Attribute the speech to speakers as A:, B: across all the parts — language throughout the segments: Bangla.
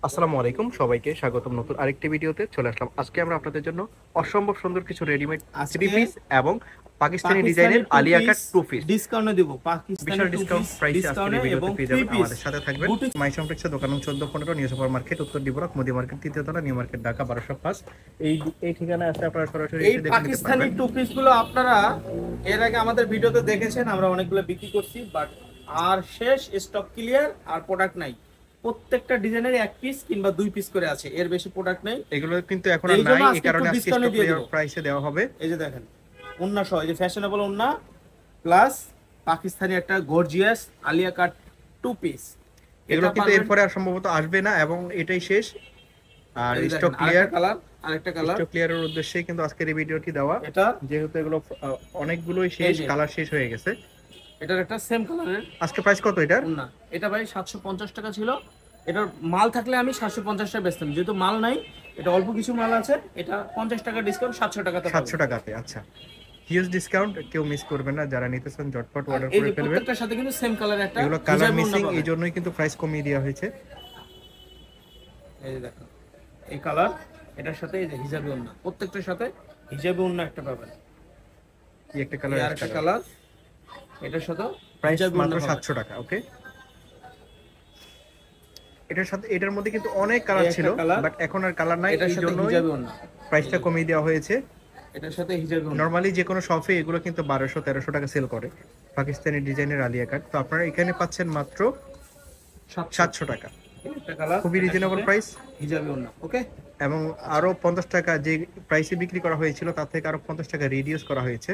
A: আসসালামু আলাইকুম, সবাইকে স্বাগতম নতুন আরেকটি ভিডিওতে চলে আসলাম। আজকে আমরা আপনাদের জন্য অসম্ভব সুন্দর কিছু রেডিমেড থ্রি
B: আজকে
A: পিস এবং পাকিস্তানি
B: পাকিস্তানি
A: ডিজাইনের
B: two
A: Alia
B: piece
A: cut two piece
B: ডিসকাউন্টে দিব। পাকিস্তানি
A: বিশাল
B: টু
A: ডিসকাউন্ট
B: পিস
A: প্রাইসে আজকের
B: ডিসকাউন্টে
A: এই ভিডিওতে
B: এবং
A: পেয়ে
B: থ্রি
A: যাবেন।
B: পিস
A: আমাদের সাথে থাকবেন
B: বুটিক।
A: মাই সম্প্রেক্স দোকান 14-15 নিউ সুপার মার্কেট, উত্তর ডিবরক মোদি মার্কেট, তৃতীয় তলা, নিউ মার্কেট, ঢাকা 1205। এই ঠিকানায় আসলে আপনারা সরাসরি
B: এই
A: এসে দেখে নিতে
B: পাকিস্তানি
A: পারবেন।
B: টু পিস গুলো আপনারা এর আগে আমাদের ভিডিওতে দেখেছেন, আমরা অনেকগুলো বিক্রি করছি, বাট আর শেষ স্টক ক্লিয়ার, আর প্রোডাক্ট নাই। প্রত্যেকটা ডিজাইনের এক পিস কিংবা দুই পিস করে আছে, এর বেশি প্রোডাক্ট নেই।
A: এগুলো কিন্তু এখন
B: তো
A: আর
B: এই
A: নাই,
B: জন্য
A: এই
B: আজকে একটু
A: কারণে আজকে
B: ডিসকাউন্টে
A: স্টক
B: দিয়ে
A: ক্লিয়ার
B: দেবো।
A: প্রাইসে দেওয়া হবে।
B: এই যে দেখেন ওন্না সহ, এই যে ফ্যাশনেবল ওন্না প্লাস পাকিস্তানি একটা গর্জিয়াস আলিয়া কাট টু পিস।
A: এগুলো কিন্তু এরপরে আর সম্ভবত আসবে না এবং এটাই শেষ। আর স্টক ক্লিয়ার,
B: আরেকটা কালার, আরেকটা কালার,
A: স্টক ক্লিয়ারের উদ্দেশ্যেই কিন্তু আজকের এই ভিডিওটি দেওয়া।
B: এটা
A: যেহেতু এগুলো অনেকগুলোই
B: এই
A: শেষ,
B: যে
A: কালার শেষ হয়ে গেছে।
B: এটার একটা সেম কালারের
A: আজকে প্রাইস কত এটার?
B: ওন্না। এটা ভাই 750 টাকা ছিল। এটার মাল থাকলে আমি 750 টাকা বেচতাম, যেহেতু মাল নাই, এটা অল্প কিছু মাল আছে, এটা 50 টাকা ডিসকাউন্ট 700 টাকাতে পাবেন।
A: 700 টাকাতে, আচ্ছা, হিউজ ডিসকাউন্ট, কেউ মিস করবেন না। যারা নিতেছেন ঝটপট
B: আর
A: অর্ডার
B: এই
A: করে
B: যে
A: ফেলবেন।
B: প্রত্যেকটার সাথে কিন্তু সেম কালার একটা
A: এগুলো কালার
B: হিজাবি ওন্না
A: মিসিং, এই
B: পাবেন।
A: জন্যই কিন্তু প্রাইস কমিয়ে দেওয়া হয়েছে।
B: এই যে দেখো এই কালার, এটার সাথে এই যে হিজাবি ওন্না, প্রত্যেকটার সাথে হিজাবি ওন্না একটা পাবেন।
A: এই একটা
B: এই
A: কালার,
B: আরেকটা কালার, এটার সাথে
A: প্রাইস
B: হিজাবি
A: মাত্র
B: ওন্না পাবেন।
A: 700 টাকা। ওকে, এটার সাথে এটার মধ্যে কিন্তু অনেক
B: এই
A: কালার
B: একটা
A: ছিল,
B: কালার,
A: বাট এখন আর কালার নাই,
B: এটার
A: এই
B: সাথে
A: জন্যই
B: হিজাবি ওন্না,
A: প্রাইসটা কমিয়ে দেওয়া হয়েছে।
B: এটার সাথে হিজাবি ওন্না।
A: নরমালি যে কোনো শপে এগুলো কিন্তু 1200-1300 টাকা সেল করে পাকিস্তানি ডিজাইনের আলিয়া কাট, তো আপনারা এখানে পাচ্ছেন মাত্র 700 টাকা।
B: একটা কালার,
A: খুবই রিজনেবল প্রাইস।
B: হিজাবি ওন্না। ওকে,
A: এবং আরো 50 টাকা যে প্রাইসে বিক্রি করা হয়েছিল তার থেকে আরো 50 টাকা রিডিউস করা হয়েছে।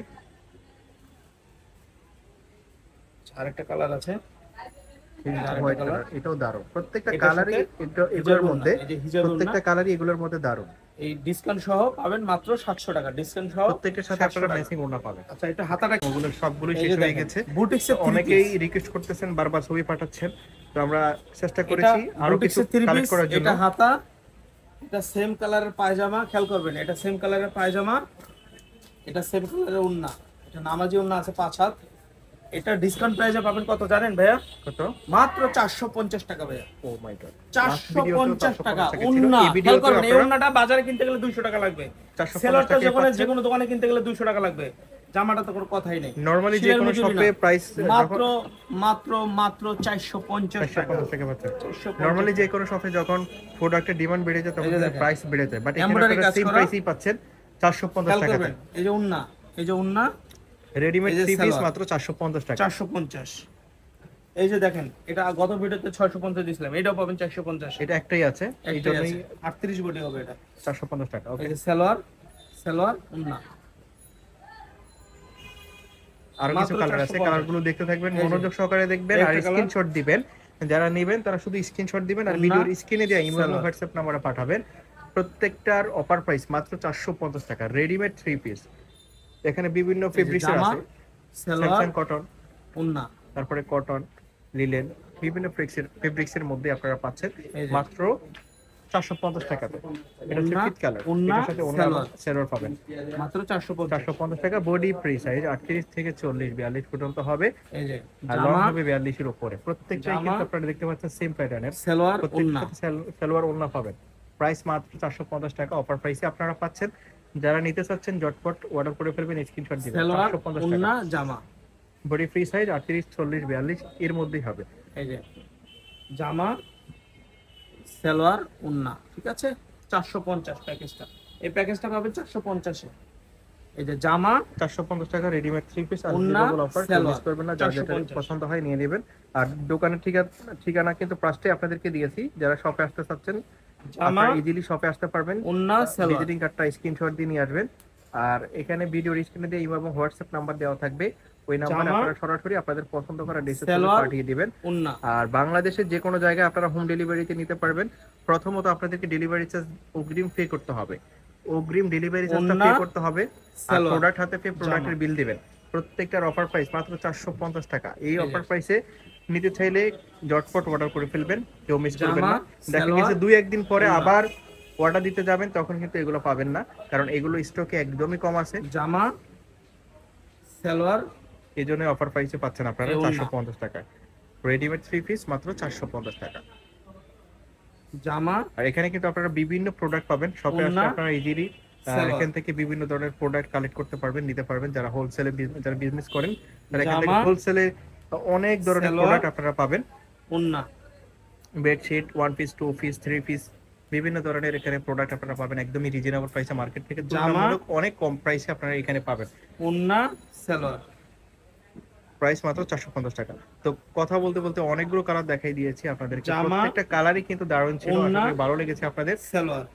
B: আরেকটা কালার আছে, আরেকটা
A: হোয়াইট
B: কালার,
A: কালার, এটাও দারুণ। প্রত্যেকটা
B: এটার
A: কালারই
B: সাথে
A: এগুলোর
B: হিজাবি ওন্না,
A: মধ্যে,
B: এই যে হিজাবি ওন্না,
A: প্রত্যেকটা কালারই এগুলোর মধ্যে দারুণ।
B: এই ডিসকাউন্ট সহ পাবেন মাত্র 700 টাকা, ডিসকাউন্ট সহ
A: প্রত্যেকটার সাথে
B: 700
A: আপনারা
B: টাকা।
A: ম্যাচিং ওড়না পাবেন।
B: আচ্ছা, এটা হাতাটা
A: ওগুলোর সবগুলোই
B: এই
A: শেষ
B: যে
A: হয়ে
B: দেখেন,
A: গেছে।
B: বুটিক্স
A: তো
B: এর থ্রি
A: অনেকেই
B: পিস।
A: রিকোয়েস্ট করতেছেন, বারবার ছবি পাঠাচ্ছেন, তো আমরা চেষ্টা
B: এটা
A: করেছি আরো
B: বুটিক্স
A: কিছু
B: এর থ্রি
A: কালেক্ট
B: পিস,
A: করার জন্য।
B: এটা হাতা, এটা সেম কালারের পায়জামা, খেয়াল করবেন, এটা সেম কালারের পায়জামা, এটা সেম কালারের ওন্না, এটা নামাজি ওন্না আছে 5 হাত। এটা ডিসকাউন্ট প্রাইসে পাবেন কত জানেন ভাইয়া?
A: কত?
B: মাত্র 450 টাকা ভাইয়া।
A: ও মাই গড, লাস্ট ভিডিওতে
B: 450 টাকা
A: 450 টাকা ছিল,
B: ওন্না।
A: এই
B: খেয়াল
A: ভিডিওতে
B: করবেন, এই
A: আপনারা
B: ওন্নাটা বাজারে কিনতে গেলে 200 টাকা লাগবে,
A: 450
B: সেলরটা
A: টাকায়
B: যে
A: পাচ্ছেন।
B: কোনো দোকানে কিনতে গেলে 200 টাকা লাগবে, জামাটা তো কোনো কথাই নেই।
A: নরমালি যে
B: শিলের
A: কোনো
B: মজুরি
A: শপে
B: না।
A: প্রাইস
B: মাত্র মাত্র মাত্র 450 টাকা।
A: 450 টাকা পাচ্ছেন।
B: 450
A: নরমালি যে কোনো শপে যখন প্রোডাক্টের ডিমান্ড বেড়ে যায় তখন
B: এই যে দেখেন,
A: প্রাইস বেড়ে যায়, বাট এখানে
B: এমব্রয়ডারি
A: আপনারা
B: কাজ
A: সেম
B: করা,
A: প্রাইসেই পাচ্ছেন 450
B: খেয়াল
A: টাকাতে।
B: করবেন, এই যে উন্না, এই যে উন্না,
A: রেডিমেড
B: এই যে
A: থ্রি পিস
B: সালোয়ার।
A: মাত্র 450 টাকা।
B: 450। এই যে দেখেন, এটা গত ভিডিওতে 650 দিছিলাম, এটাও পাবেন 450।
A: এটা একটাই আছে, এই
B: একটাই
A: জন্যই
B: আছে, 38 বডি হবে এটা।
A: 450 টাকা। ওকে,
B: এই যে সালোয়ার, সালোয়ার উন্না,
A: আরো কিছু
B: মাত্র
A: কালার আছে,
B: 450।
A: কালারগুলো দেখতে থাকবেন,
B: এই যে,
A: মনোযোগ সহকারে দেখবেন আর
B: একটা কালার,
A: স্ক্রিনশট দিবেন। যারা নেবেন তারা শুধু স্ক্রিনশট দিবেন আর
B: ওন্না,
A: ভিডিওর স্ক্রিনে দেওয়া ইমো এবং
B: সালোয়ার।
A: হোয়াটসঅ্যাপ নম্বরে পাঠাবেন। প্রত্যেকটার অফার প্রাইস মাত্র 450 টাকা, রেডিমেড থ্রি পিস। এখানে বিভিন্ন
B: এই যে
A: ফেব্রিক্সের
B: জামা,
A: আছে,
B: সালোয়ার,
A: স্যামসাং কটন,
B: উন্না।
A: তারপরে কটন, লিলেন, বিভিন্ন ফেব্রিক্সের মধ্যে আপনারা পাচ্ছেন
B: এই যে
A: মাত্র 450 টাকাতে। এটা হচ্ছে
B: উন্না,
A: ফিট কালার,
B: উন্না,
A: এটার সাথে অন্য
B: সালোয়ার,
A: সেলর পাবেন।
B: মাত্র 450।
A: 450 টাকা, বডি ফ্রি সাইজ 38 থেকে 40 42 পর্যন্ত হবে,
B: এই যে
A: আর লং
B: জামা,
A: হবে 42 এর উপরে। প্রত্যেকটাই
B: জামা,
A: কিন্তু আপনারা দেখতে পাচ্ছেন সেম প্যাটার্নের,
B: সালোয়ার, উন্না।
A: প্রত্যেকটাতে সালোয়ার ওড়না পাবেন। প্রাইস মাত্র 450 টাকা, অফার প্রাইসে আপনারা পাচ্ছেন। যারা নিতে চাচ্ছেন ঝটপট অর্ডার করে ফেলবেন, স্ক্রিনশট দিবেন।
B: সালোয়ার,
A: 450 টাকা,
B: উন্না, জামা।
A: বডি ফ্রি সাইজ 38 40 42 এর মধ্যেই হবে।
B: এই যে জামা, সালোয়ার, উন্না, ঠিক আছে, 450 প্যাকেজটা। এই প্যাকেজটা পাবেন 450-এ। এই যে জামা,
A: 450 টাকা রেডিমেড থ্রি পিস,
B: ওন্না,
A: আনলিমিটেবল অফার, কেউ মিস
B: সালোয়ার,
A: করবেন না। যার যেটা
B: 450।
A: পছন্দ হয় নিয়ে নেবেন। আর দোকানের ঠিকানা কিন্তু ফার্স্টে আপনাদেরকে দিয়েছি। যারা শপে আসতে চাচ্ছেন
B: জামা,
A: আপনারা ইজিলি শপে আসতে পারবেন,
B: উন্না, সালোয়ার।
A: ভিজিটিং কার্ডটা স্ক্রিনশট দিয়ে নিয়ে আসবেন। আর এখানে ভিডিওর স্ক্রিনে দিয়ে ইমো এবং হোয়াটসঅ্যাপ নাম্বার দেওয়া থাকবে, ওই নাম্বারে
B: জামা,
A: আপনারা সরাসরি আপনাদের পছন্দ করা ড্রেসের ছবি
B: সালোয়ার,
A: পাঠিয়ে দিবেন।
B: উন্না।
A: আর বাংলাদেশের যে কোনো জায়গায় আপনারা হোম ডেলিভারিতে নিতে পারবেন। প্রথমত আপনাদেরকে ডেলিভারি চার্জ অগ্রিম পে করতে হবে, অগ্রিম ডেলিভারি চার্জটা পে
B: উন্না,
A: করতে হবে। আর
B: সালোয়ার,
A: প্রোডাক্ট হাতে পেয়ে
B: জামা।
A: প্রোডাক্টের বিল দিবেন। প্রত্যেকটার অফার প্রাইস মাত্র 450 টাকা। এই
B: এই যে
A: অফার প্রাইসে নিতে চাইলে ঝটপট অর্ডার করে ফেলবেন, কেউ মিস করবেন
B: জামা,
A: না। দেখা
B: সালোয়ার,
A: গেছে দুই একদিন পরে
B: উন্না।
A: আবার অর্ডার দিতে যাবেন, তখন কিন্তু এগুলো পাবেন না, কারণ এগুলো স্টকে একদমই কম আছে।
B: জামা, সালোয়ার,
A: এই জন্য অফার প্রাইসে পাচ্ছেন আপনারা
B: এই ওন্না।
A: 450 টাকা। রেডিমেড থ্রি পিস মাত্র 450 টাকা।
B: জামা,
A: আর এখানে কিন্তু আপনারা বিভিন্ন প্রোডাক্ট পাবেন, শপে আসলে
B: ওড়না,
A: আপনারা ইজিলি
B: সালোয়ার।
A: এখান থেকে বিভিন্ন ধরনের প্রোডাক্ট কালেক্ট করতে পারবেন, নিতে পারবেন। যারা হোলসেলে যারা বিজনেস করেন তারা এখান থেকে
B: জামা,
A: হোলসেলে অনেক ধরনের
B: সালোয়ার,
A: প্রোডাক্ট আপনারা পাবেন।
B: ওড়না।
A: বেডশিট, 1 পিস, 2 পিস, 3 পিস, বিভিন্ন ধরনের এখানে প্রোডাক্ট আপনারা পাবেন একদমই রিজনেবল প্রাইসে, মার্কেট থেকে
B: জামা,
A: তুলনামূলক অনেক কম প্রাইসে আপনারা এখানে পাবেন।
B: ওড়না, সালোয়ার।
A: প্রাইস মাত্র 450 টাকা। তো কথা বলতে বলতে অনেকগুলো কালার দেখাই দিয়েছি আপনাদেরকে,
B: জামা,
A: প্রত্যেকটা কালারই কিন্তু দারুণ ছিল, আশা
B: ওড়না,
A: করি ভালো লেগেছে আপনাদের।
B: সালোয়ার।